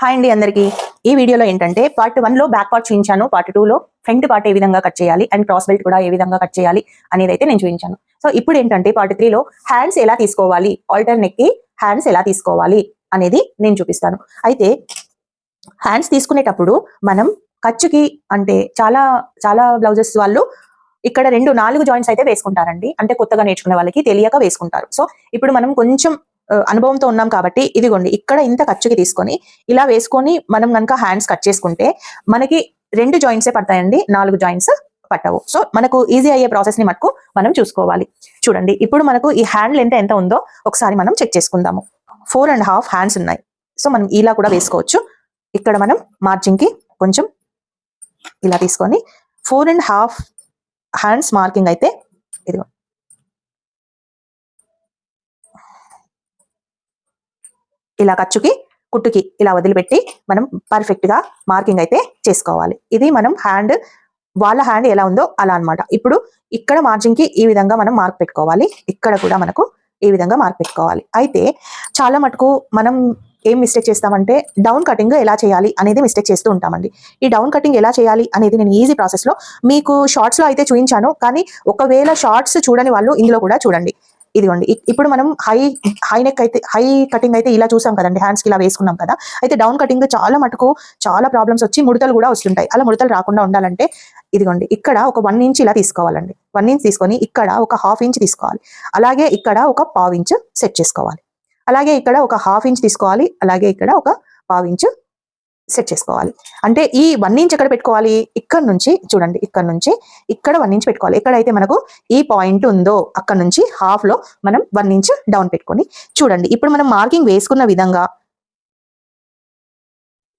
Hi అండి అందరికీ. ఈ వీడియోలో ఏంటంటే పార్ట్ 1 లో బ్యాక్ పార్ట్ చూపించాను, పార్ట్ 2 లో ఫ్రంట్ పార్ట్ ఏ విధంగా కట్ చేయాలి అండ్ క్రాస్ బెల్ట్ కూడా ఏ విధంగా కట్ చేయాలి అనేది అయితే నేను చూపించాను. సో ఇప్పుడు ఏంటంటే పార్ట్ 3 లో హ్యాండ్స్ ఎలా తీసుకోవాలి, ఆల్టర్ నెక్ కి హ్యాండ్స్ ఎలా తీసుకోవాలి అనేది నేను చూపిస్తాను. అయితే హ్యాండ్స్ తీసుకునేటప్పుడు మనం ఖర్చుకి అంటే చాలా చాలా బ్లౌజెస్ వాళ్ళు ఇక్కడ 4 జాయింట్స్ అయితే వేసుకుంటారండి. అంటే కొత్తగా నేర్చుకునే వాళ్ళకి తెలియక వేసుకుంటారు. సో ఇప్పుడు మనం కొంచెం అనుభవంతో ఉన్నాం కాబట్టి ఇదిగోండి ఇక్కడ ఇంత ఖర్చుకి తీసుకొని ఇలా వేసుకొని మనం కనుక హ్యాండ్స్ కట్ చేసుకుంటే మనకి 2 జాయింట్సే పడతాయండి, 4 జాయింట్స్ పట్టవు. సో మనకు ఈజీ అయ్యే ప్రాసెస్ ని మటుకు మనం చూసుకోవాలి. చూడండి ఇప్పుడు మనకు ఈ హ్యాండ్ లెంత్ ఎంత ఉందో ఒకసారి మనం చెక్ చేసుకుందాము. 4.5 హ్యాండ్స్ ఉన్నాయి. సో మనం ఇలా కూడా వేసుకోవచ్చు. ఇక్కడ మనం మార్జిన్ కి కొంచెం ఇలా తీసుకొని 4.5 హ్యాండ్స్ మార్కింగ్ అయితే ఇదిగో ఇలా ఖర్చుకి కుట్టుకి ఇలా వదిలిపెట్టి మనం పర్ఫెక్ట్ గా మార్కింగ్ అయితే చేసుకోవాలి. ఇది మనం హ్యాండ్ వాళ్ళ హ్యాండ్ ఎలా ఉందో అలా అన్నమాట. ఇప్పుడు ఇక్కడ మార్జిన్ కి ఈ విధంగా మనం మార్క్ పెట్టుకోవాలి. ఇక్కడ కూడా మనకు ఈ విధంగా మార్క్ పెట్టుకోవాలి. అయితే చాలా మటుకు మనం ఏం మిస్టేక్ చేస్తామంటే డౌన్ కటింగ్ ఎలా చేయాలి అనేది మిస్టేక్ చేస్తూ ఉంటామండి. ఈ డౌన్ కటింగ్ ఎలా చేయాలి అనేది నేను ఈజీ ప్రాసెస్ లో మీకు షార్ట్స్ లో అయితే చూపించాను. కానీ ఒకవేళ షార్ట్స్ చూడని వాళ్ళు ఇందులో కూడా చూడండి. ఇదిగోండి ఇప్పుడు మనం హై నెక్ అయితే హై కటింగ్ అయితే ఇలా చూసాం కదండి, హ్యాండ్స్ కి ఇలా వేసుకున్నాం కదా. అయితే డౌన్ కటింగ్ చాలా మటుకు చాలా ప్రాబ్లమ్స్ వచ్చి ముడతలు కూడా వస్తుంటాయి. అలా ముడతలు రాకుండా ఉండాలంటే ఇదిగోండి ఇక్కడ ఒక 1 ఇంచ్ ఇలా తీసుకోవాలండి. 1 ఇంచ్ తీసుకొని ఇక్కడ ఒక 1/2 ఇంచ్ తీసుకోవాలి. అలాగే ఇక్కడ ఒక 1/4 ఇంచ్ సెట్ చేసుకోవాలి. అలాగే ఇక్కడ ఒక 1/2 ఇంచ్ తీసుకోవాలి. అలాగే ఇక్కడ ఒక 1/4 ఇంచ్ సెట్ చేసుకోవాలి. అంటే ఈ 1 ఇంచ్ ఎక్కడ పెట్టుకోవాలి, ఇక్కడ నుంచి చూడండి, ఇక్కడ నుంచి ఇక్కడ 1 ఇంచ్ పెట్టుకోవాలి. ఎక్కడైతే మనకు ఈ పాయింట్ ఉందో అక్కడ నుంచి హాఫ్ లో మనం 1 ఇంచ్ డౌన్ పెట్టుకొని చూడండి. ఇప్పుడు మనం మార్కింగ్ వేసుకున్న విధంగా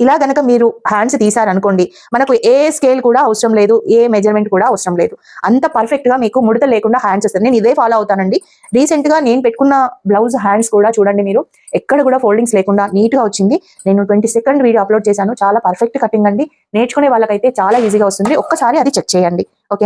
ఇలా గనక మీరు హ్యాండ్స్ తీసారనుకోండి, మనకు ఏ స్కేల్ కూడా అవసరం లేదు, ఏ మెజర్మెంట్ కూడా అవసరం లేదు. అంత పర్ఫెక్ట్ గా మీకు ముడత లేకుండా హ్యాండ్స్ వస్తాయి. నేను ఇదే ఫాలో అవుతానండి. రీసెంట్ గా నేను పెట్టుకున్న బ్లౌజ్ హ్యాండ్స్ కూడా చూడండి, మీరు ఎక్కడ కూడా ఫోల్డింగ్స్ లేకుండా నీట్ గా వచ్చింది. నేను 22nd వీడియో అప్లోడ్ చేశాను. చాలా పర్ఫెక్ట్ కటింగ్ అండి. నేర్చుకునే వాళ్ళకైతే చాలా ఈజీగా వస్తుంది. ఒక్కసారి అది చెక్ చేయండి. ఓకే.